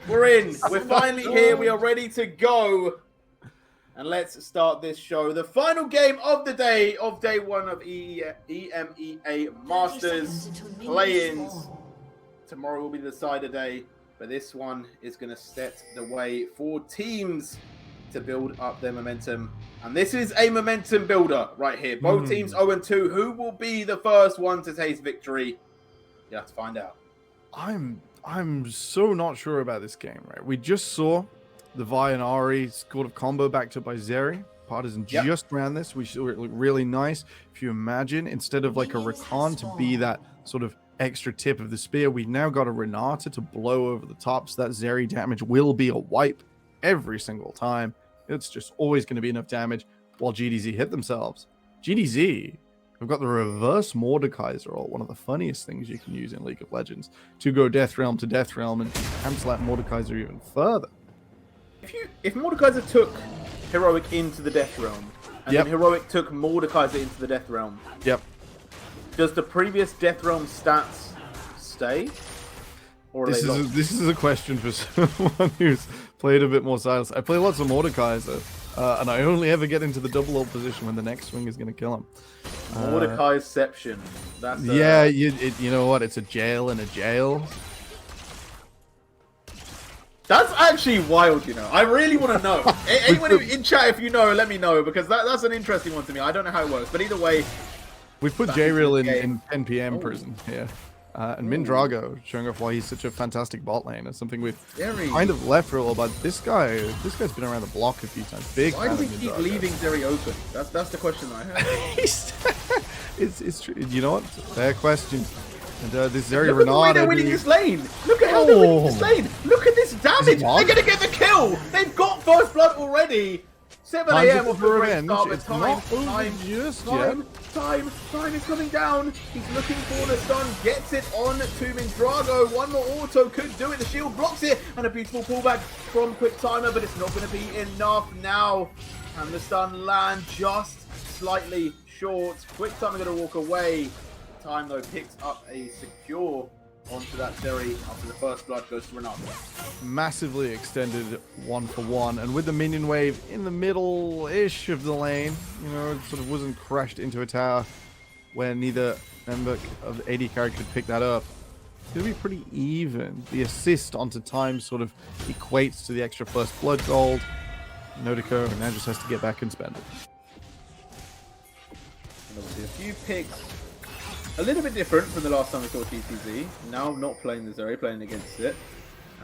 We're in. We're finally here. We are ready to go. And let's start this show. The final game of the day, of day one of EMEA Masters play-ins. Tomorrow will be the decider day, but this one is going to set the way for teams to build up their momentum. And this is a momentum builder right here. Both teams 0-2. Who will be the first one to taste victory? You have to find out. I'm so not sure about this game, right? We just saw the Vi and Ari scored a combo backed up by Zeri. Partisan just ran this. We saw it look really nice. If you imagine, instead of like a Rakan to be that sort of extra tip of the spear, we've now got a Renata to blow over the top, so that Zeri damage will be a wipe every single time. It's just always going to be enough damage while GTZ hit themselves. GTZ have got the reverse Mordekaiser ult, one of the funniest things you can use in League of Legends, to go Death Realm to Death Realm and cancel that Mordekaiser even further. If Mordekaiser took Heroic into the Death Realm, and then Heroic took Mordekaiser into the Death Realm, does the previous Death Realm stats stay? Or this is a question for someone who's played a bit more silence. I play lots of Mordekaiser, and I only ever get into the double ult position when the next swing is going to kill him. Mordekaiserception. That's you know what? It's a jail in a jail. That's actually wild, you know. I really want to know. Anyone in chat, if you know, let me know, because that's an interesting one to me. I don't know how it works, but either way, we put J-Real in 10 PM prison here. And Mindrago showing off why he's such a fantastic bot lane. It's something we've kind of left for a while, but this guy's been around the block a few times. Why do we keep leaving Zeri open? That's the question I have. it's true. You know what? Fair question. And this Zeri Look at the way they're winning this lane. Look at how they're winning this lane. Look at this damage. They're going to get the kill. They've got first blood already. 7 AM off the great start, but time is coming down. He's looking for the stun, gets it on to Mindrago. One more auto could do it. The shield blocks it, and a beautiful pullback from Quick Timer, but it's not going to be enough now. And the stun land just slightly short. Quick Timer going to walk away. Time though picks up a secure onto that Zeri after the first blood goes to Renata. Massively extended 1-for-1, and with the minion wave in the middle-ish of the lane, you know, it sort of wasn't crashed into a tower where neither member of the AD carry could pick that up. It's going to be pretty even. The assist onto time sort of equates to the extra first blood gold. Notico now just has to get back and spend it. And obviously a few picks. A little bit different from the last time we saw GTZ. Now not playing the Zeri, playing against it.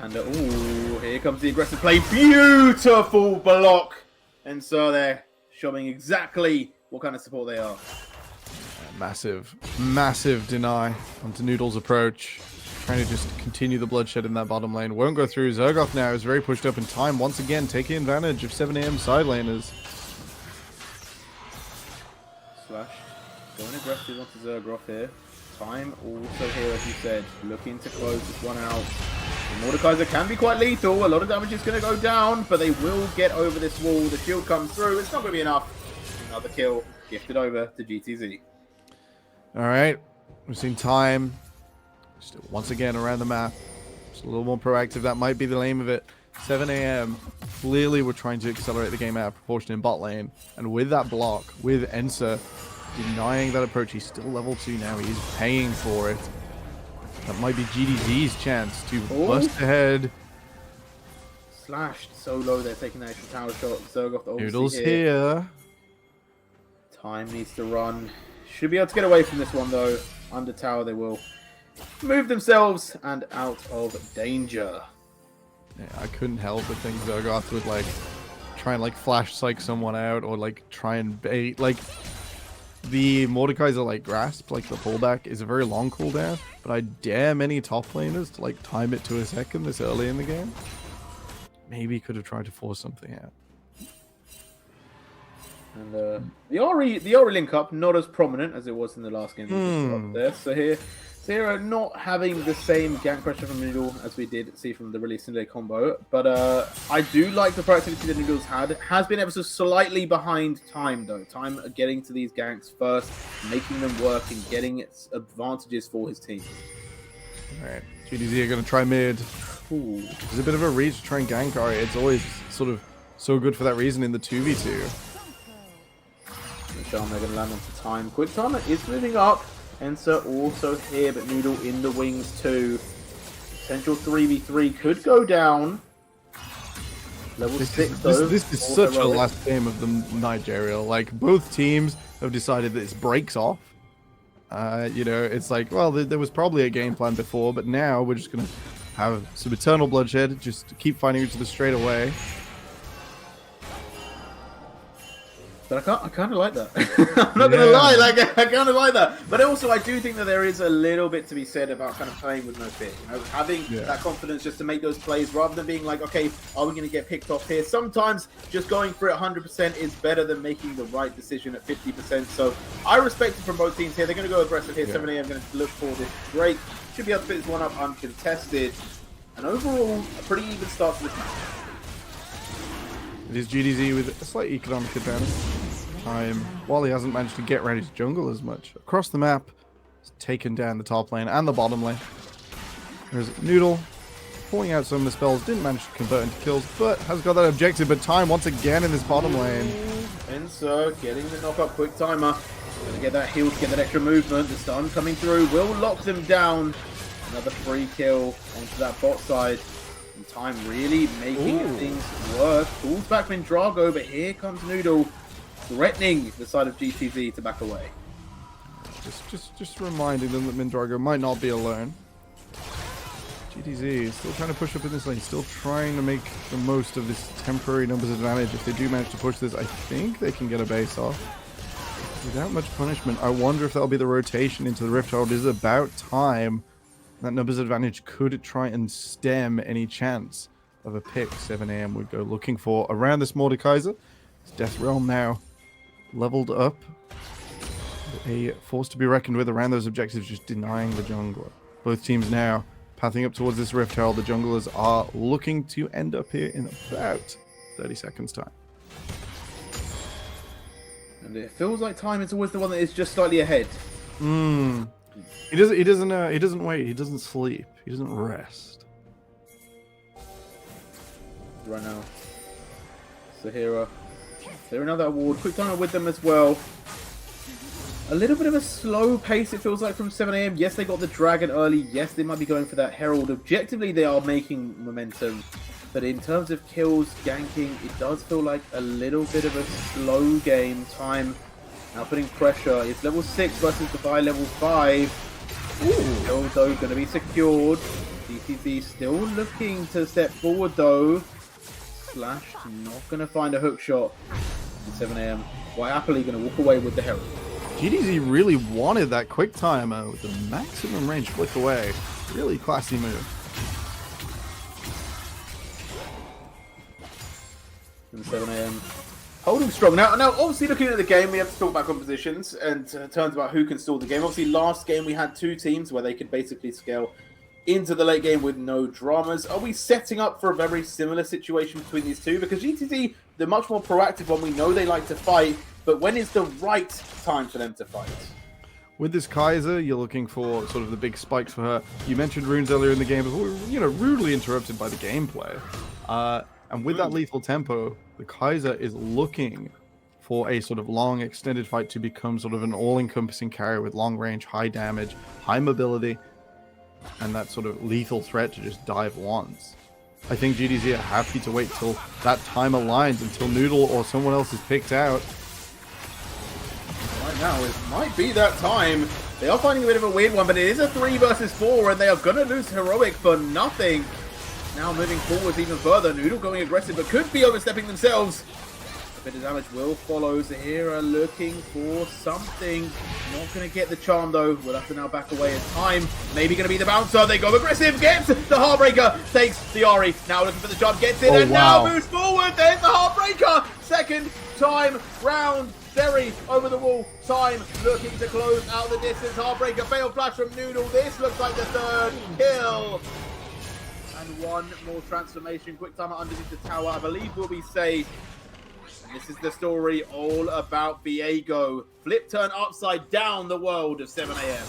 And ooh, here comes the aggressive play. Beautiful block. And so they're showing exactly what kind of support they are. Massive deny onto Noodle's approach. Trying to just continue the bloodshed in that bottom lane. Won't go through. Zergoth now is very pushed up in time. Once again, taking advantage of 7 AM side laners. Slash. Going aggressive onto Zergoth here. Time also here, as you said, looking to close this one out. The Mordekaiser can be quite lethal. A lot of damage is going to go down, but they will get over this wall. The shield comes through. It's not going to be enough. Another kill gifted over to GTZ. All right. We've seen time still once again around the map. Just a little more proactive. That might be the name of it. 7 AM. Clearly, we're trying to accelerate the game out of proportion in bot lane. And with that block, with Ensa denying that approach, he's still level 2 now. He's paying for it. That might be GTZ's chance to bust ahead. Slashed so low, they're taking the extra tower shot. Zergoth Noodles here. Time needs to run. Should be able to get away from this one though. Under tower they will move themselves and out of danger. Yeah, I couldn't help but think Zergoth would like try and like flash psych someone out or like try and bait like. The Mordekaiser like grasp, like the pullback, is a very long cooldown, but I dare many top laners to like time it to a second this early in the game. Maybe could have tried to force something out. And the Ori link up not as prominent as it was in the last game. There, so here Zero not having the same gank pressure from Noodle as we did see from the release Sunday combo, but I do like the proactivity that Noodle's had. Has been ever so slightly behind Time though. Time getting to these ganks first, making them work and getting its advantages for his team. Alright, GTZ are going to try mid. Ooh, there's a bit of a reach to try and gank Ari. It's always sort of so good for that reason in the 2v2. Michelle, they're going to land onto time. Quick Timer is moving up. Ensa also here, but Noodle in the wings too. Potential 3v3 could go down. Level 6 though. This is such a last game of the Nigeria. Like, both teams have decided that it's breaks off. You know, it's like, well, there was probably a game plan before, but now we're just going to have some eternal bloodshed, just keep fighting each other straight away. But I kind of like that. I'm not going to lie, like, I kind of like that. But also, I do think that there is a little bit to be said about kind of playing with no fear. You know, having that confidence just to make those plays rather than being like, okay, are we going to get picked off here? Sometimes just going for it 100% is better than making the right decision at 50%. So I respect it from both teams here. They're going to go aggressive here. 7 AM going to look for this Drake. Should be able to pick this one up uncontested. And overall, a pretty even start to this match. It is GTZ with a slight economic advantage. While he hasn't managed to get ready to jungle as much. Across the map, he's taken down the top lane and the bottom lane. There's Noodle pulling out some of the spells, didn't manage to convert into kills, but has got that objective. But time once again in this bottom lane. And so getting the knock up. Quick Timer. Gonna get that heal to get that extra movement. The stun coming through will lock them down. Another free kill onto that bot side. And time really making things work. Pulls back from Drago, but here comes Noodle, threatening the side of GTZ to back away. Just reminding them that Mindrago might not be alone. GTZ is still trying to push up in this lane, still trying to make the most of this temporary numbers advantage. If they do manage to push this, I think they can get a base off without much punishment. I wonder if that'll be the rotation into the Rift Herald. It is about time. That numbers advantage could try and stem any chance of a pick 7 AM would go looking for around this Mordekaiser. It's Death Realm now leveled up. A force to be reckoned with around those objectives, just denying the jungler. Both teams now pathing up towards this Rift Herald. The junglers are looking to end up here in about 30 seconds time. And it feels like time is always the one that is just slightly ahead. He doesn't wait, he doesn't sleep, he doesn't rest. Right now. Sahira. They're another award. Quick Timer with them as well. A little bit of a slow pace, it feels like, from 7 AM. Yes, they got the Dragon early. Yes, they might be going for that Herald. Objectively, they are making momentum. But in terms of kills, ganking, it does feel like a little bit of a slow game. Time now putting pressure. It's level 6 versus the Vi level 5. Still, though, going to be secured. GTZ still looking to step forward, though. Slash not going to find a hook shot in 7 AM. Quite happily going to walk away with the Herald. GTZ really wanted that quick timer with the maximum range flick away. Really classy move. In 7 AM. Holding strong. Now, obviously, looking at the game, we have to talk about compositions and turns about who can stall the game. Obviously, last game we had two teams where they could basically scale into the late game with no dramas. Are we setting up for a very similar situation between these two? Because GTZ, the much more proactive one, we know they like to fight, but when is the right time for them to fight? With this Kaiser, you're looking for sort of the big spikes for her. You mentioned runes earlier in the game, but we were, you know, rudely interrupted by the gameplay. And with that lethal tempo, the Kaiser is looking for a sort of long extended fight to become sort of an all-encompassing carry with long range, high damage, high mobility, and that sort of lethal threat to just dive once. I think GTZ are happy to wait till that time aligns, until Noodle or someone else is picked out. Right now, it might be that time. They are finding a bit of a weird one, but it is a 3 versus 4, and they are going to lose Heroic for nothing. Now moving forwards even further. Noodle going aggressive, but could be overstepping themselves. A bit of damage will follow. Zahira looking for something. Not going to get the charm, though. We'll have to now back away as time. Maybe going to be the bouncer. They go aggressive. Gets the Heartbreaker. Takes the Ahri. Now looking for the charm. Gets it. And now moves forward. There's the Heartbreaker. Second time round. Very over the wall. Time looking to close out the distance. Heartbreaker. Fail flash from Noodle. This looks like the third kill. And one more transformation. Quick timer underneath the tower. I believe we'll be safe. And this is the story all about Viego. Flip turn upside down the world of 7 AM.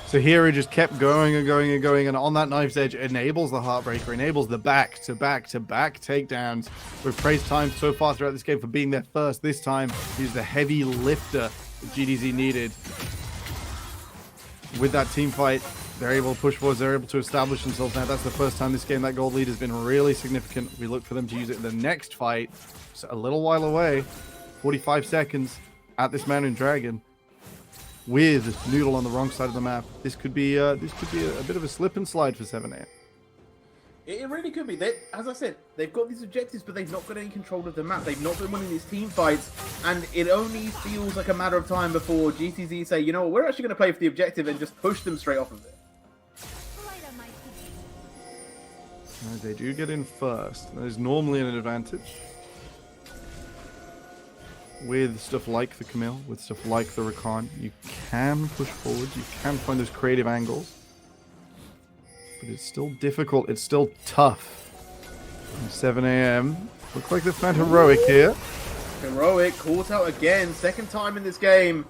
So here he just kept going and going and going, and on that knife's edge enables the Heartbreaker, enables the back-to-back takedowns. We've praised Time so far throughout this game for being there first. This time, he's the heavy lifter that GTZ needed. With that team fight, they're able to push forward, they're able to establish themselves now. That's the first time this game that gold lead has been really significant. We look for them to use it in the next fight. It's a little while away, 45 seconds at this Mountain Dragon. With Noodle on the wrong side of the map, this could be a bit of a slip and slide for 7AM. It really could be. As I said, they've got these objectives, but they've not got any control of the map. They've not been winning these team fights, and it only feels like a matter of time before GTZ say, you know what, we're actually going to play for the objective and just push them straight off of it. They do get in first. There's normally an advantage. With stuff like the Camille, with stuff like the Rakan, you can push forward, you can find those creative angles. But it's still difficult, it's still tough. And 7AM, look like they've found Heroic here. Heroic caught out again, second time in this game.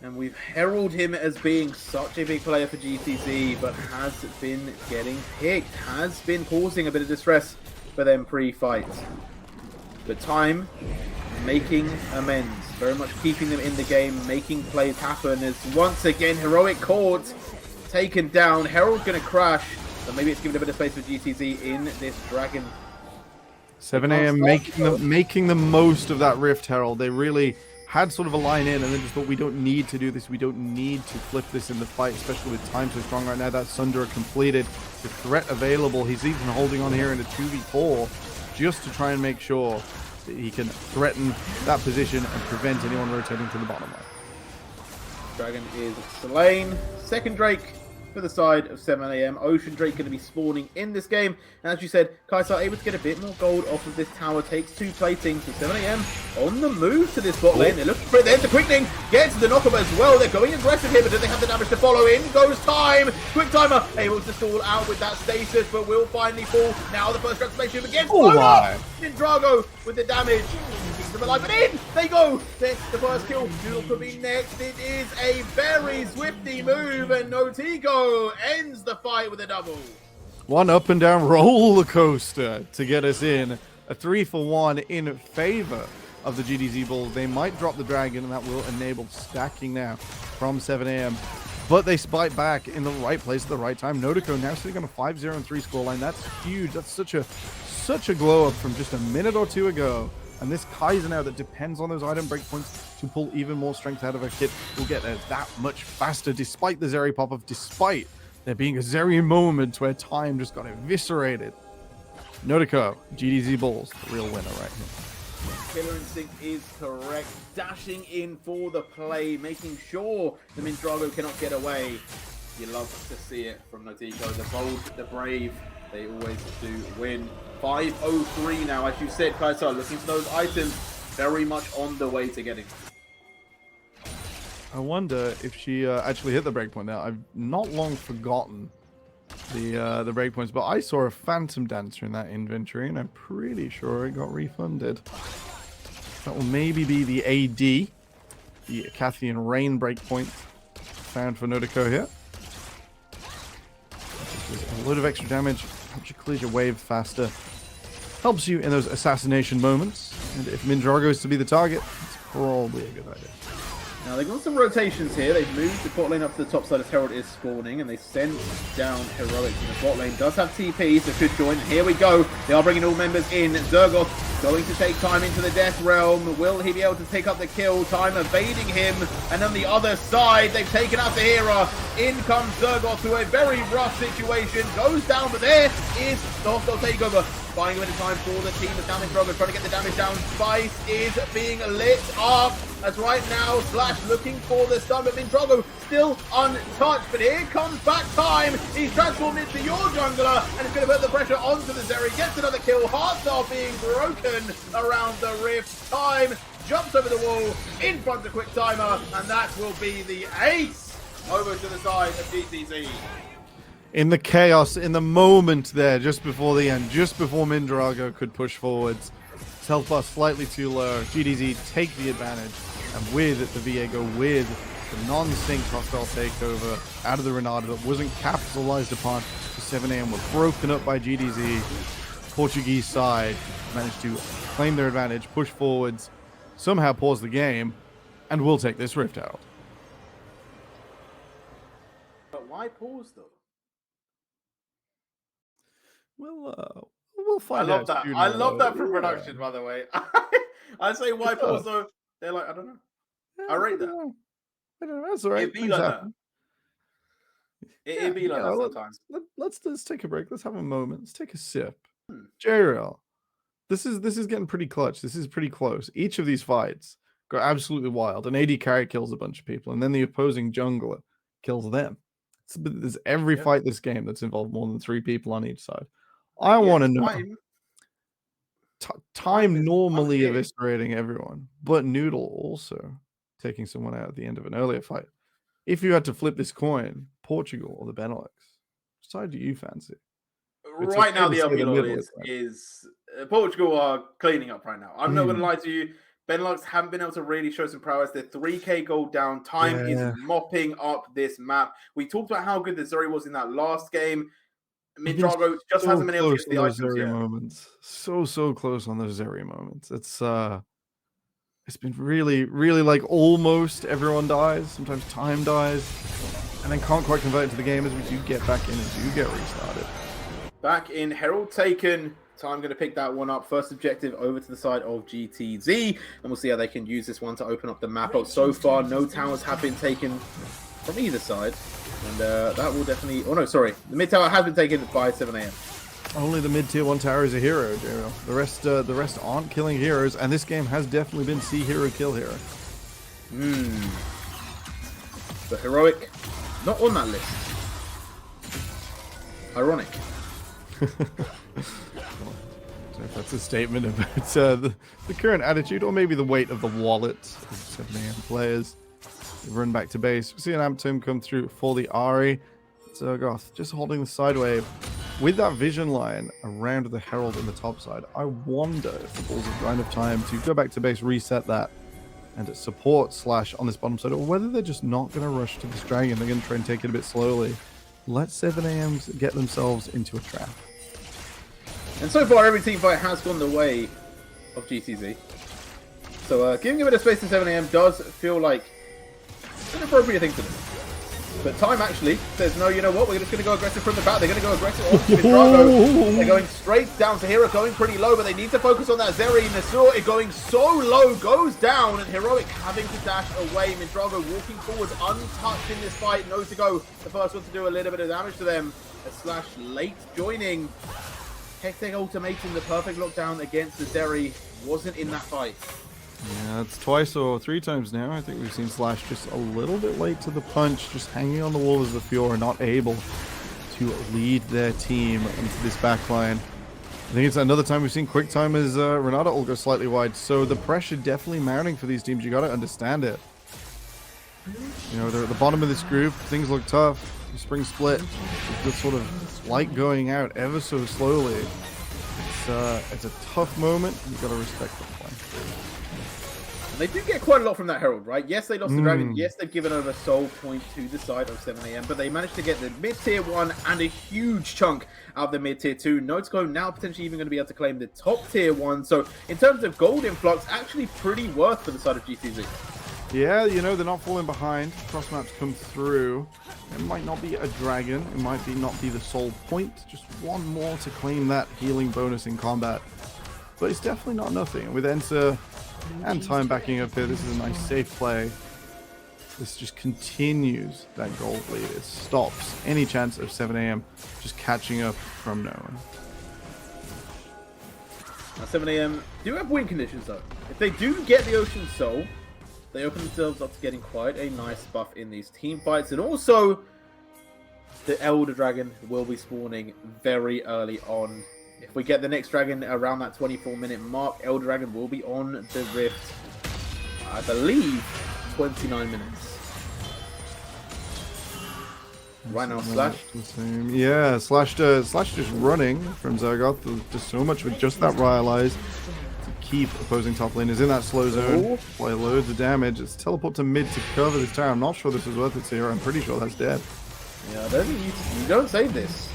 And we've heralded him as being such a big player for GTZ, but has been getting picked, has been causing a bit of distress for them pre-fight. But Time making amends, very much keeping them in the game, making plays happen as once again Heroic caught, taken down. Herald's going to crash, but maybe it's given a bit of space for GTZ in this Dragon. 7AM making the most of that Rift Herald. They really had sort of a line in and then just thought, we don't need to do this, we don't need to flip this in the fight, especially with Time so strong right now. That Sundra completed, the threat available. He's even holding on here in a 2v4 just to try and make sure that he can threaten that position and prevent anyone rotating to the bottom line. Dragon is slain. Second Drake for the side of 7AM. Ocean Drake going to be spawning in this game. And as you said, Kaisar able to get a bit more gold off of this tower. Takes 2 platings for 7AM on the move to this bot lane. They're looking for it. There's the quickening. Gets the knockup as well. They're going aggressive here, but do they have the damage to follow? In goes Time. Quick Timer able to stall out with that stasis, but will finally fall. Now the first transformation against Drago with the damage. Them alive, but in they go. That's the first kill. Noodle could be next. It is a very swifty move, and Notico ends the fight with a double. One up and down roller coaster to get us in. A 3-for-1 in favor of the GTZ Bulls. They might drop the Dragon, and that will enable stacking now from 7AM. But they spike back in the right place at the right time. Notico now sitting on a 5-0-3 scoreline. That's huge. That's such a glow up from just a minute or two ago. And this Kaiser now that depends on those item breakpoints to pull even more strength out of her kit will get there that much faster, despite the Zeri pop-off, despite there being a Zeri moment where Time just got eviscerated. Notico, GTZ Bulls, the real winner right here. Killer Instinct is correct. Dashing in for the play, making sure the Mindrago cannot get away. You love to see it from Notico. The bold, the brave, they always do win. 5:03 now, as you said, Kaisar, looking for those items, very much on the way to getting. I wonder if she actually hit the breakpoint now. I've not long forgotten the breakpoints, but I saw a Phantom Dancer in that inventory, and I'm pretty sure it got refunded. That will maybe be the AD, the Cathian Rain breakpoint found for Notico here. A load of extra damage, helps you clear your wave faster, helps you in those assassination moments, and if Mindrago is to be the target, it's probably a good idea. Now they've got some rotations here. They've moved the bot lane up to the top side as Herald is spawning, and they send down Heroic to the bot lane. Does have TP, so could join. Here we go. They are bringing all members in. Zergoth going to take Time into the Death Realm. Will he be able to take up the kill? Time evading him, and on the other side, they've taken out the Hera. In comes Zergoth to a very rough situation. Goes down, but there is the hostile takeover. Buying a bit of time for the team of Down Drogo, trying to get the damage down. Spice is being lit up as right now Slash looking for the stun, but Mindrago still untouched. But here comes back Time. He's transformed into your jungler, and it's going to put the pressure onto the Zeri. Gets another kill. Hearts are being broken around the rift. Time jumps over the wall in front of Quick Timer, and that will be the ace over to the side of GTZ. In the chaos, in the moment there, just before the end, just before Mindrago could push forwards, health bar slightly too low. GTZ take the advantage, and with the Viego, with the non-synced hostile takeover out of the Renata that wasn't capitalized upon. The 7am were broken up by GTZ. Portuguese side managed to claim their advantage, push forwards, somehow pause the game, and will take this rift out. But why pause though? We'll find out. I love that from production, by the way. I say why pause though. They're like, I don't know. I rate that. I don't know. That's all right. It'd be like that. It'd be like that sometimes. Let's take a break. Let's have a moment. Let's take a sip. JRL, this is getting pretty clutch. This is pretty close. Each of these fights go absolutely wild. An AD carry kills a bunch of people, and then the opposing jungler kills them. There's every fight this game that's involved more than 3 people on each side. I want to know time normally eviscerating everyone, but Noodle also taking someone out at the end of an earlier fight. If you had to flip this coin, Portugal or the Benelux, which side do you fancy? Right now, the LP is Portugal are cleaning up right now. I'm not going to lie to you. Benelux haven't been able to really show some prowess. They're 3k gold down. Time is mopping up this map. We talked about how good the Zuri was in that last game. Midrago just hasn't been able to get the items yet. Moments. So close on those Zuri moments. It's been really like almost everyone dies. Sometimes time dies, and then can't quite convert into the game as we do get back in and do get restarted. Back in, Herald taken. Time going to pick that one up. First objective over to the side of GTZ, and we'll see how they can use this one to open up the map. So far, no towers have been taken from either side, and that will definitely. Oh no, sorry, the mid tower has been taken by 7am. Only the mid-tier 1 tower is a hero, Daryl. The rest aren't killing heroes, and this game has definitely been see hero, kill hero. The heroic, not on that list. Ironic. If that's a statement about the current attitude, or maybe the weight of the wallet of 7am players. They run back to base. We see an Amptum come through for the Ahri. Zergoth just holding the side wave. With that vision line around the Herald in the top side, I wonder if the Bulls have got enough time to go back to base, reset that, and support Slash on this bottom side, or whether they're just not going to rush to this dragon. They're going to try and take it a bit slowly. Let 7ams get themselves into a trap. And so far, every team fight has gone the way of GTZ. So giving a bit of space to 7am does feel like an appropriate thing to do. But Time actually says, no, you know what? We're just going to go aggressive from the back. They're going to go aggressive onto Midrago. They're going straight down to Hero, going pretty low, but they need to focus on that Zeri. Nasur going so low, goes down, and Heroic having to dash away. Midrago walking forwards, untouched in this fight. No to go. The first one to do a little bit of damage to them. A Slash late joining. Hectic ultimatum, the perfect lockdown against the Zeri, wasn't in that fight. Yeah, it's twice or 3 times now. I think we've seen Slash just a little bit late to the punch, just hanging on the wall as the Fiora, not able to lead their team into this backline. I think it's another time we've seen quick time as Renata will go slightly wide. So the pressure definitely mounting for these teams. You got to understand it. You know, they're at the bottom of this group. Things look tough. Spring split. It's sort of light going out ever so slowly. It's a tough moment. You got to respect the play. And they do get quite a lot from that Herald, right? Yes, they lost the Dragon. Yes, they've given over Soul Point to the side of 7am, but they managed to get the mid-tier 1 and a huge chunk out of the mid-tier 2. Notesco now potentially even going to be able to claim the top-tier 1. So in terms of gold influx, actually pretty worth for the side of GTZ. Yeah, you know, they're not falling behind. Cross maps come through. It might not be a dragon. It might not be the Soul Point. Just one more to claim that healing bonus in combat. But it's definitely not nothing. With Ensa and Time backing up here, this is a nice safe play. This just continues that gold lead. It stops any chance of 7am just catching up from no one. Now 7am do have win conditions though. If they do get the Ocean Soul, they open themselves up to getting quite a nice buff in these team fights. And also, the Elder Dragon will be spawning very early on. If we get the next dragon around that 24-minute mark, Elder Dragon will be on the Rift, I believe, 29 minutes. Right now, Slash. Yeah, Slash just running from Zergoth. Just so much with just that Rylai's to keep opposing top laners in that slow zone. Play loads of damage. It's teleport to mid to cover this tower. I'm not sure this is worth it here. I'm pretty sure that's dead. Yeah, I don't think you don't save this.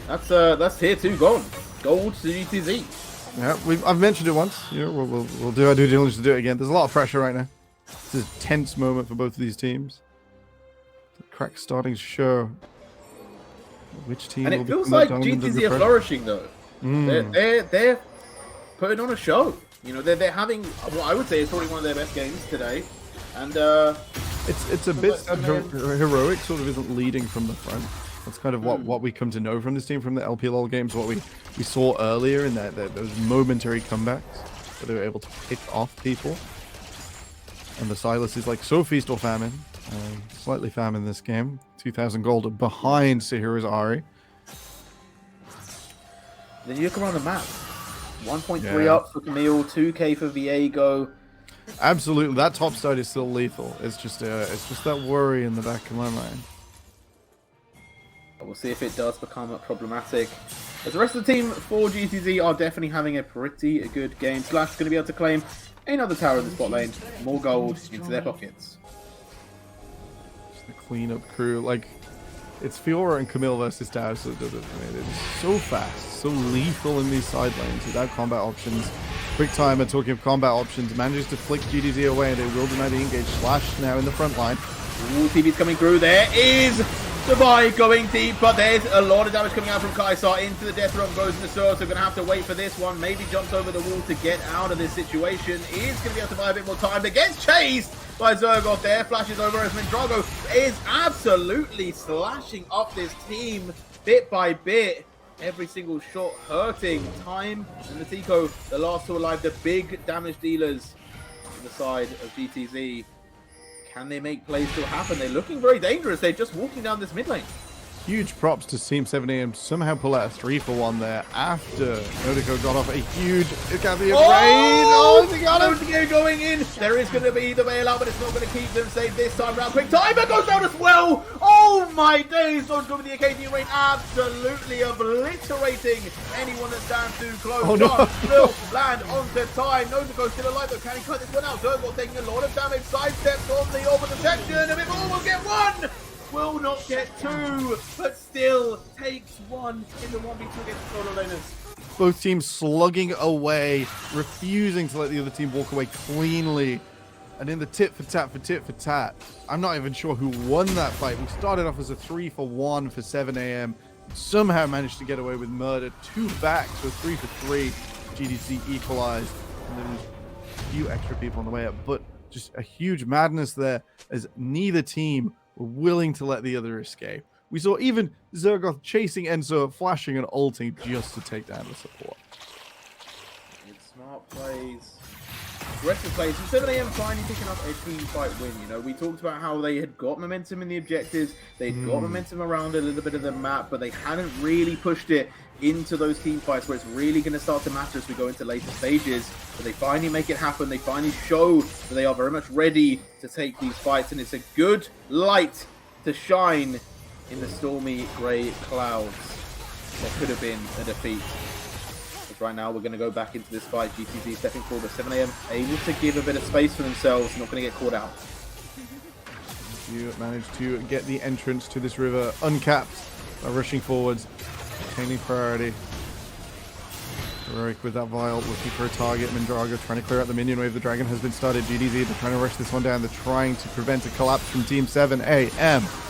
That's tier 2 gone. Gold to GTZ. Yeah, I've mentioned it once. You know, we'll do our due diligence to do it again. There's a lot of pressure right now. This is a tense moment for both of these teams. The crack starting to show. Which team? And it feels like GTZ are flourishing though. They're putting on a show. You know, they're having what I would say is probably one of their best games today. And it's a bit heroic sort of isn't leading from the front. That's kind of what we come to know from this team from the LPLL games. What we saw earlier in those momentary comebacks where they were able to pick off people. And the Silas is like so feast or famine. Slightly famine this game. 2,000 gold behind Sahira's Ahri. Then you look around the map. 1.3 up for Camille, 2k for Viego. Absolutely, that top side is still lethal. It's just that worry in the back of my mind. We'll see if it does become problematic. As the rest of the team for GTZ are definitely having a pretty good game. Slash is going to be able to claim another tower in the spot lane. More gold into their pockets. Just the cleanup crew. Like, it's Fiora and Camille versus Tao, so it does it for me. It's so fast, so lethal in these side lanes without combat options. Quick timer, talking of combat options, manages to flick GTZ away, and they will deny the engage. Slash now in the front line. Ooh, TV's coming through. There is Savai going deep, but there's a lot of damage coming out from Kaisar into the death room. Goes in the sword, so going to have to wait for this one. Maybe jumps over the wall to get out of this situation. Is going to be able to buy a bit more time, but gets chased by Zergoth there. Flashes over as Mindrago is absolutely slashing up this team bit by bit. Every single shot hurting. Time and the Tico, the last two alive, the big damage dealers on the side of GTZ. Can they make plays still happen? They're looking very dangerous. They're just walking down this mid lane. Huge props to Team 7am to somehow pull out a 3-for-1 there after Nodico got off a huge Icathian raid. Oh, they got him going in. There is going to be the bailout, but it's not going to keep them safe this time round. Quick timer goes down as well. Oh my days. Don't go with the Icathian raid. Absolutely obliterating anyone that stands too close. Oh, no. Will land onto time. Nodico still alive though. Can he cut this one out? Zergoth taking a lot of damage. Sidesteps on the over detection. And Bivol will get one. Will not get two, but still takes one in the 1v2 against the solo laners. Both teams slugging away, refusing to let the other team walk away cleanly. And in the tit for tat, I'm not even sure who won that fight. We started off as a 3-for-1 for 7am. Somehow managed to get away with murder. 2 back to a 3-for-3. GTZ equalized. And then there's a few extra people on the way up. But just a huge madness there as neither team were willing to let the other escape. We saw even Zergoth chasing Enzo, flashing and ulting just to take down the support. It's smart plays. Aggressive plays. And 7am finally picking up a team fight win. You know, we talked about how they had got momentum in the objectives. They'd got momentum around a little bit of the map, but they hadn't really pushed it into those team fights where it's really going to start to matter as we go into later stages. But they finally make it happen. They finally show that they are very much ready to take these fights, and it's a good light to shine in the stormy grey clouds. There could have been a defeat. But right now we're going to go back into this fight. GTZ stepping forward, but 7am able to give a bit of space for themselves, not going to get caught out. You managed to get the entrance to this river uncapped by rushing forwards. Obtaining priority. Heroic with that vial, looking for a target. Mindrago trying to clear out the minion wave. The dragon has been started. GTZ, they're trying to rush this one down. They're trying to prevent a collapse from Team 7am.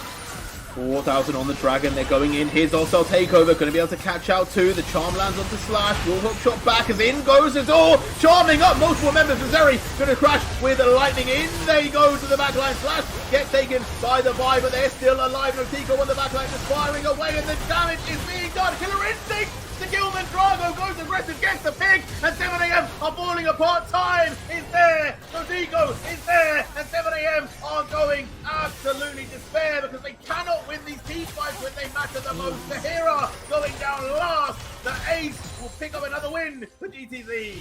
4,000 on the dragon. They're going in. Here's also takeover. Going to be able to catch out too. The charm lands onto Slash. Will hook shot back as in goes Azor. Charming up multiple members of Zeri. Going to crash with the lightning. In they go to the backline. Slash gets taken by the Vi, but they're still alive. Notico on the backline just firing away, and the damage is being done. Killer instinct to kill Mindrago. Goes aggressive, gets the pick, and 7am are falling apart. Time is there. Notico is there, and 7am are going absolutely despair because they cannot win these team fights when they matter the most. The Hera going down last. The Ace will pick up another win for GTZ.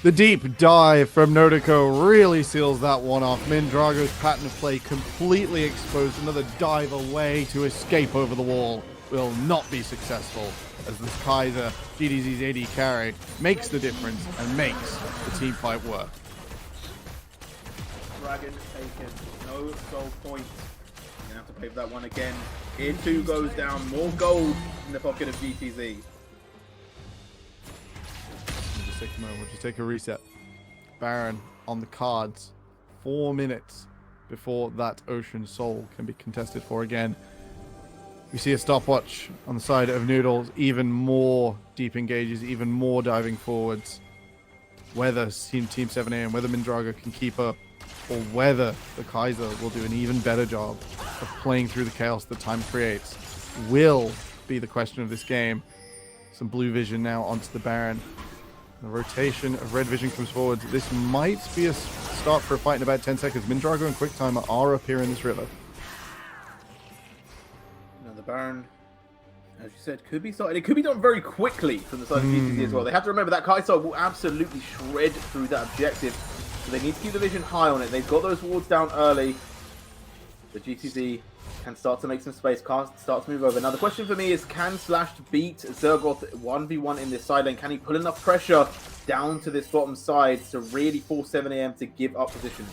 The deep dive from Nodico really seals that one off. Mindrago's pattern of play completely exposed. Another dive away to escape over the wall will not be successful. as this Kaiser, GTZ's AD carry, makes the difference and makes the team fight work. Dragon taken. No soul point. You're gonna have to pay for that one again. Here 2 goes down. More gold in the pocket of GTZ. We'll just take a moment. We'll just take a reset. Baron on the cards. 4 minutes before that Ocean Soul can be contested for again. We see a stopwatch on the side of Noodles. Even more deep engages, even more diving forwards. Whether Team 7am, whether Mindrago can keep up, or whether the Kaiser will do an even better job of playing through the chaos that time creates will be the question of this game. Some blue vision now onto the Baron. The rotation of red vision comes forward. This might be a start for a fight in about 10 seconds. Mindrago and Quicktimer are up here in this river. Now the Baron, as you said, could be started. It could be done very quickly from the side of GTZ as well. They have to remember that Kaiser will absolutely shred through that objective. So they need to keep the vision high on it. They've got those wards down early. The GTZ can start to make some space, can't start to move over. Now the question for me is, can Slash beat Zergoth 1v1 in this side lane? Can he put enough pressure down to this bottom side to really force 7am to give up position?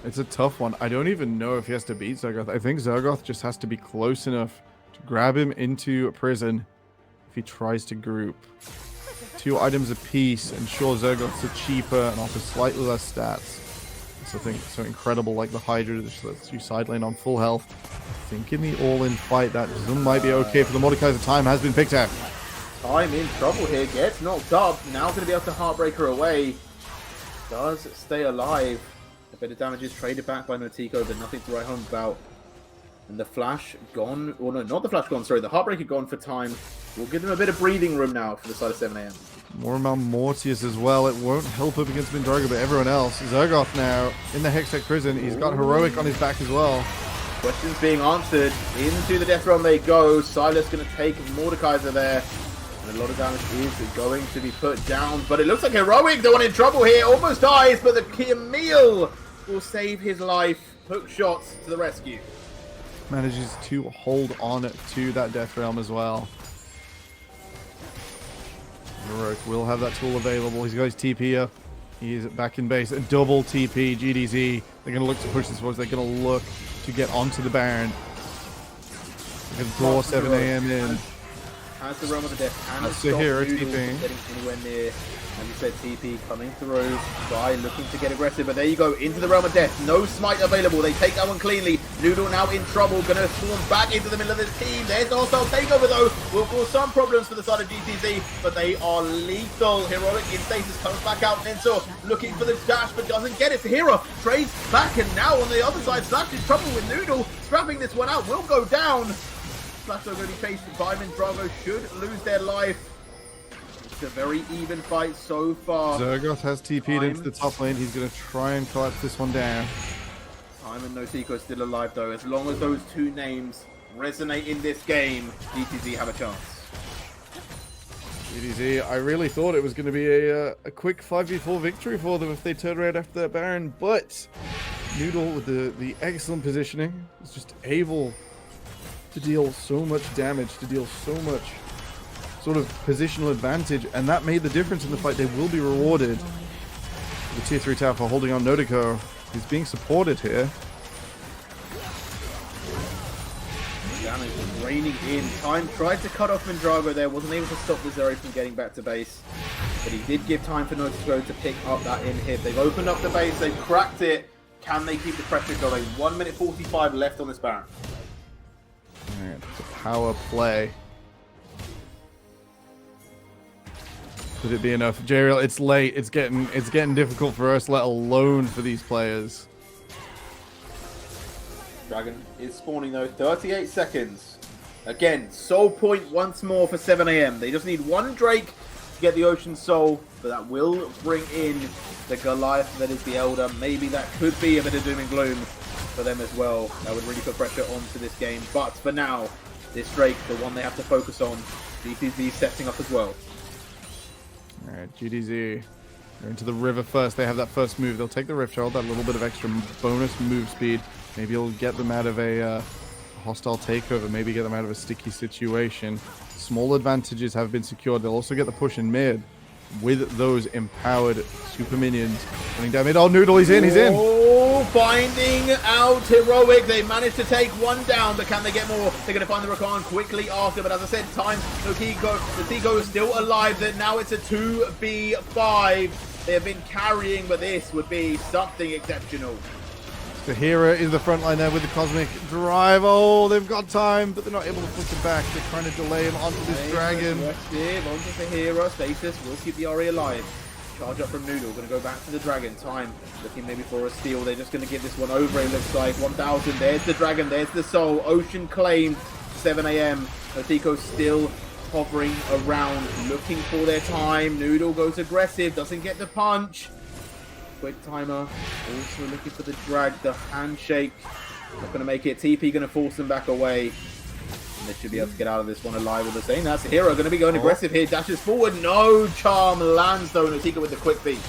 It's a tough one. I don't even know if he has to beat Zergoth. I think Zergoth just has to be close enough to grab him into a prison if he tries to group. 2 items apiece, and sure, Zergoths are cheaper and offer slightly less stats. Something so incredible like the Hydra that lets you side lane on full health. I think in the all-in fight that might be okay for the Mordekaiser. Time has been picked out. Time in trouble here, gets knocked up. Now going to be able to Heartbreaker away. Does stay alive. A bit of damage is traded back by Notiko, but nothing to write home about. And the Flash gone, or no, not the Flash gone, sorry, the Heartbreaker gone for Time. We'll give them a bit of breathing room now for the side of 7am. More about Mortius as well. It won't help up against Mindrago, but everyone else. Zergoth now in the Hextech prison. He's got Heroic on his back as well. Questions being answered. Into the death realm they go. Silas going to take Mordekaiser there. And a lot of damage is going to be put down. But it looks like Heroic, the one in trouble here, almost dies. But the Camille will save his life. Hook shots to the rescue. Manages to hold on to that death realm as well. Heroic will have that tool available. He's got his TP up. He's back in base. A double TP, GTZ. They're going to look to push this forward. They're going to look to get onto the Baron. They're going to draw 7am in. Has the realm of the death. And Sahira TP. Getting anywhere near. As you said, TP coming through. Guy looking to get aggressive, but there you go, into the realm of death. No smite available. They take that one cleanly. Noodle now in trouble. Gonna swarm back into the middle of this team. There's the hostile takeover though. Will cause some problems for the side of GTZ, but they are lethal. Heroic in status comes back out. Nensor looking for the dash, but doesn't get it. Sahira trades back, and now on the other side, Slash is trouble with Noodle. Scrapping this one out. Will go down. Slash are going to be faced by Mindrago. Should lose their life. It's a very even fight so far. Zergoth has TP'd into the top lane. He's going to try and collapse this one down. Time and Notiko still alive though. As long as those 2 names resonate in this game, GTZ have a chance. GTZ, I really thought it was going to be a quick 5v4 victory for them if they turn around after that Baron, but Noodle with the excellent positioning is just able to deal so much damage, to deal so much sort of positional advantage, and that made the difference in the fight. They will be rewarded. The tier 3 tower for holding on Notiko. He's being supported here. Damage is raining in. Time tried to cut off Mindrago there, wasn't able to stop the Zeri from getting back to base. But he did give time for Notiko to pick up that in-hit. They've opened up the base, they've cracked it. Can they keep the pressure going? 1 minute 45 left on this Baron. Alright, it's a power play. Could it be enough? Jariel, it's late. It's getting difficult for us, let alone for these players. Dragon is spawning though. 38 seconds. Again, soul point once more for 7am. They just need 1 Drake to get the Ocean Soul, but that will bring in the Goliath that is the Elder. Maybe that could be a bit of doom and gloom for them as well. That would really put pressure onto this game. But for now, this Drake, the one they have to focus on. GTZ setting up as well. Alright, GTZ. They're into the river first. They have that first move. They'll take the Rift Herald, that little bit of extra bonus move speed. Maybe it'll get them out of a hostile takeover, maybe get them out of a sticky situation. Small advantages have been secured. They'll also get the push in mid with those empowered super minions. Running down mid. Oh, Noodle, he's in, he's in. Oh, finding out Heroic. They managed to take one down, but can they get more? They're going to find the Rakan quickly after, but as I said, time, Notico is still alive. Then now it's a 2v5. They have been carrying, but this would be something exceptional. Tahira is the front line there with the Cosmic Drive. Oh, they've got time, but they're not able to push it back. They're trying to delay him onto this dragon. Aggressive onto Tahira. Status will keep the Ahri alive. Charge up from Noodle. Going to go back to the dragon. Time looking maybe for a steal. They're just going to give this one over, it looks like. 1,000. There's the dragon. There's the soul. Ocean claimed. 7 a.m. Notico still hovering around, looking for their time. Noodle goes aggressive. Doesn't get the punch. Quick timer, also looking for the drag, the handshake. Not going to make it. TP going to force them back away. And they should be able to get out of this one alive with the same. That's the hero going to be going aggressive here. Dashes forward. No charm lands though. Notico with the quick beat.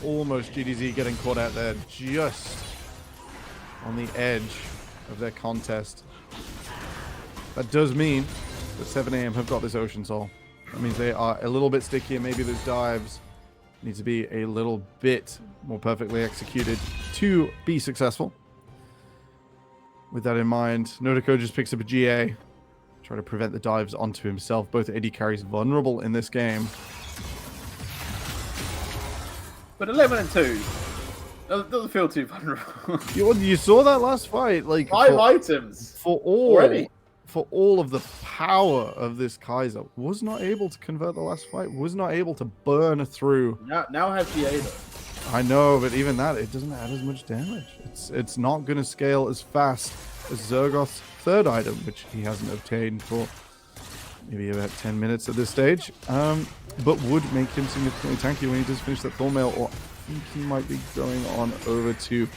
Almost GTZ getting caught out there just on the edge of their contest. That does mean that 7 a.m. have got this Ocean Soul. That means they are a little bit stickier. Maybe those dives need to be a little bit more perfectly executed to be successful. With that in mind, Notico just picks up a GA. Try to prevent the dives onto himself. Both AD carries vulnerable in this game. But 11 and 2 doesn't feel too vulnerable. You saw that last fight, like 5 items for all already. For all of the power of this Kaiser, was not able to convert the last fight, was not able to burn through. Now has GA though. I know, but even that, it doesn't add as much damage. It's not going to scale as fast as Zergoth's third item, which he hasn't obtained for maybe about 10 minutes at this stage, but would make him significantly tanky when he does finish that Thornmail, or I think he might be going on over to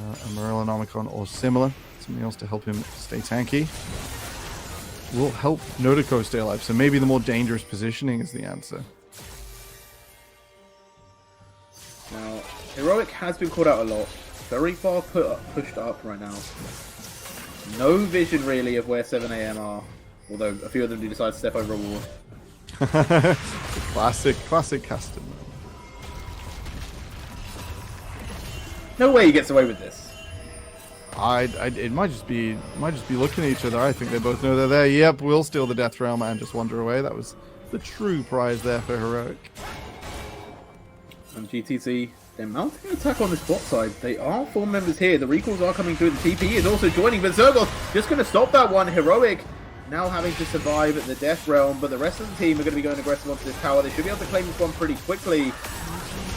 a Morellonomicon or similar, something else to help him stay tanky. Will help Notico stay alive, so maybe the more dangerous positioning is the answer. Now, Heroic has been caught out a lot. Very far pushed up right now. No vision really of where 7 a.m. are. Although a few of them do decide to step over a wall. classic custom. No way he gets away with this. It might just be looking at each other. I think they both know they're there. Yep, we'll steal the Death Realm and just wander away. That was the true prize there for Heroic. And GTZ, they're mounting an attack on this bot side. They are 4 members here. The recalls are coming through. The TP is also joining, but Zergoth just going to stop that one. Heroic now having to survive the Death Realm, but the rest of the team are going to be going aggressive onto this tower. They should be able to claim this one pretty quickly.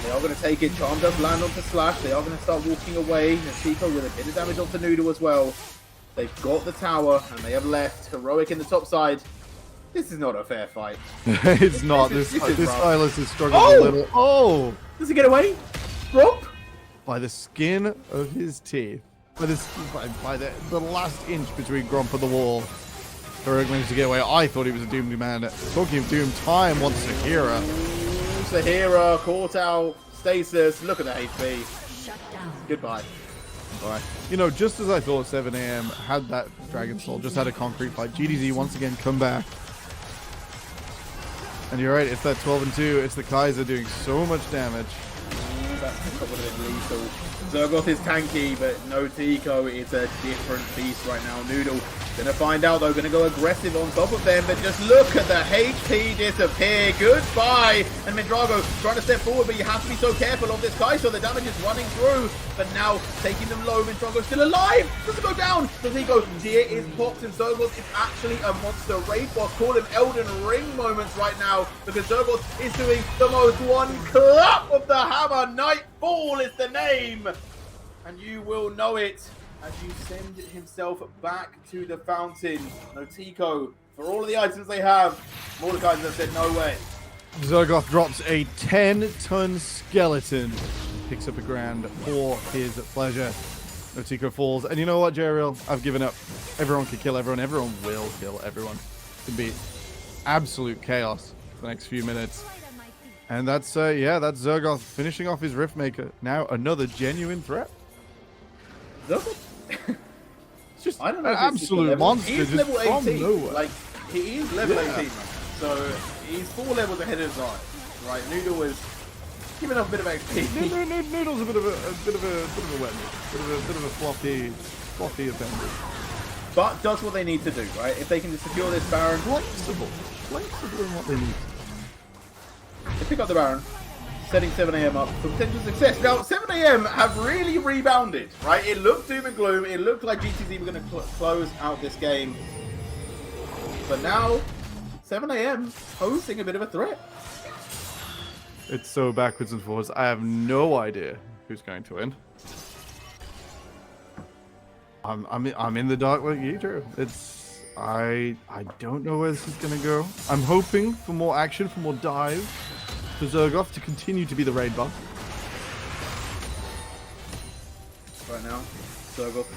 They are going to take it. Charm does land onto Slash. They are going to start walking away. Chico with a bit of damage onto Noodle as well. They've got the tower, and they have left. Heroic in the top side. This is not a fair fight. It's not. This Silas is struggling a little. Oh! Does he get away? Romp? By the skin of his teeth. By the last inch between Gromp and the wall. Heroic managed to get away. I thought he was a doomed man. Talking of Doom, time wants Sahira. Sahira caught out. Stasis. Look at the HP. Shut down. Goodbye. Alright. You know, just as I thought 7 a.m. had that Dragon Soul, just had a concrete fight. GTZ once again come back. And you're right, it's that 12 and 2. It's the Kaiser doing so much damage. That would have been lethal. Zergoth is tanky, but Notico is a different beast right now. Noodle gonna find out though, gonna go aggressive on top of them, but just look at the HP disappear. Goodbye. And Mindrago trying to step forward, but you have to be so careful of this guy, so the damage is running through. But now taking them low, Mindrago still alive. Doesn't go down. Notico, Gia is popped, and Zergoth is actually a monster raid boss. Call him Elden Ring moments right now, because Zergoth is doing the most one clap of the hammer. Nightfall is the name. And you will know it as you send himself back to the fountain. Notico, for all of the items they have, Mordecai has said no way. Zergoth drops a 10-ton skeleton. Picks up a grand for his pleasure. Notico falls. And you know what, Jeriel? I've given up. Everyone can kill everyone. Everyone will kill everyone. It's going to be absolute chaos for the next few minutes. And that's, that's Zergoth finishing off his Riftmaker. Now another genuine threat. Just I don't know an if it's just the absolute level. monster. He's just level from 18. nowhere. Like, he is level Yeah. 18, man. So he's 4 levels ahead of Zai. Right, Noodle is giving up a bit of XP. Noodle's a bit of a wet noodle. Bit of a fluffy offender. But does what they need to do, right? If they can just secure this Baron, Flexible in what they need. they pick up the Baron, setting 7 AM up for potential success. Now, 7 AM have really rebounded, right? It looked doom and gloom. It looked like GTZ were going to close out this game. But now, 7 AM posing a bit of a threat. It's so backwards and forwards. I have no idea who's going to win. I'm in the dark like you, Drew. I don't know where this is gonna go. I'm hoping for more action, for more dive, for Zergoff to continue to be the raid buff. Right now, Zergoff,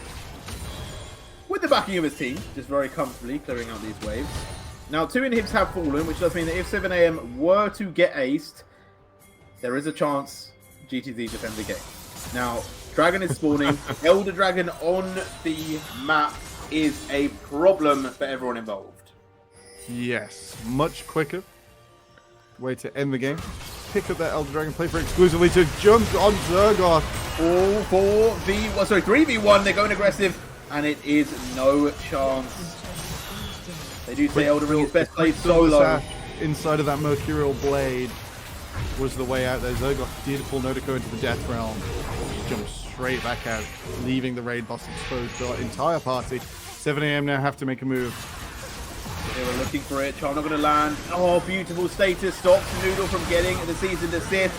with the backing of his team, just very comfortably clearing out these waves. Now, 2 inhibs have fallen, which does mean that if 7 AM were to get aced, there is a chance GTZ defend the game. Now, Dragon is spawning. Elder Dragon on the map is a problem for everyone involved. Yes, much quicker way to end the game. Pick up that Elder Dragon, play for it exclusively to jump on Zergoff. All 3v1, they're going aggressive, and it is no chance. They do say Elder Ring is best played solo. Inside of that Mercurial Blade was the way out there. Zergoff did pull Notico into the Death Realm. Jumps straight back out, leaving the raid boss exposed to our entire party. 7 AM now have to make a move. They were looking for it. Charm not going to land. Oh, beautiful status. Stops Noodle from getting the seasoned assist.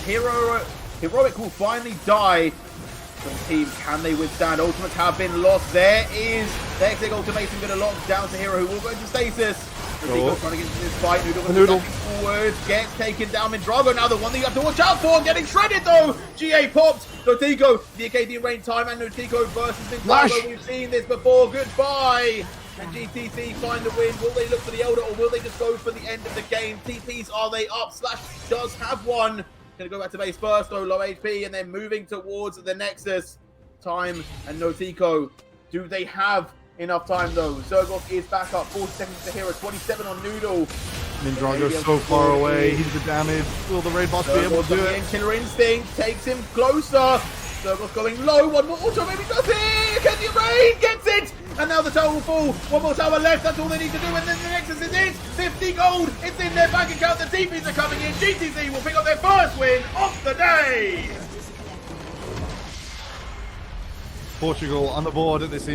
Heroic will finally die. From the team, can they withstand? Ultimates have been lost. There is the Hextech ultimation going to lock down to Hero, who will go into stasis. Noodle trying to get into this fight. Noodle forward, gets taken down. Mindrago now the one that you have to watch out for. Getting shredded though. GA popped. Notico, the Acadian Rain time, and Notico versus Mindrago. We've seen this before. Goodbye. And GTC find the win. Will they look for the Elder, or will they just go for the end of the game? TPs, are they up? Slash does have one. Going to go back to base first, though, low HP, and then moving towards the Nexus. Time and Notico. Do they have enough time, though? Zergoff is back up. 40 seconds to Hero. 27 on Noodle. Mindrago's so far away. He's the damage. Will the raid boss be able to do it? Killer Instinct takes him closer. Zergoff going low. One more auto, maybe does it. Acadian Rain gets it. And now the tower will fall. One more tower left. That's all they need to do. And then the Nexus is in. 50 gold. It's in their bank account. The TPs are coming in. GTZ will pick up their first win of the day. Portugal on the board at this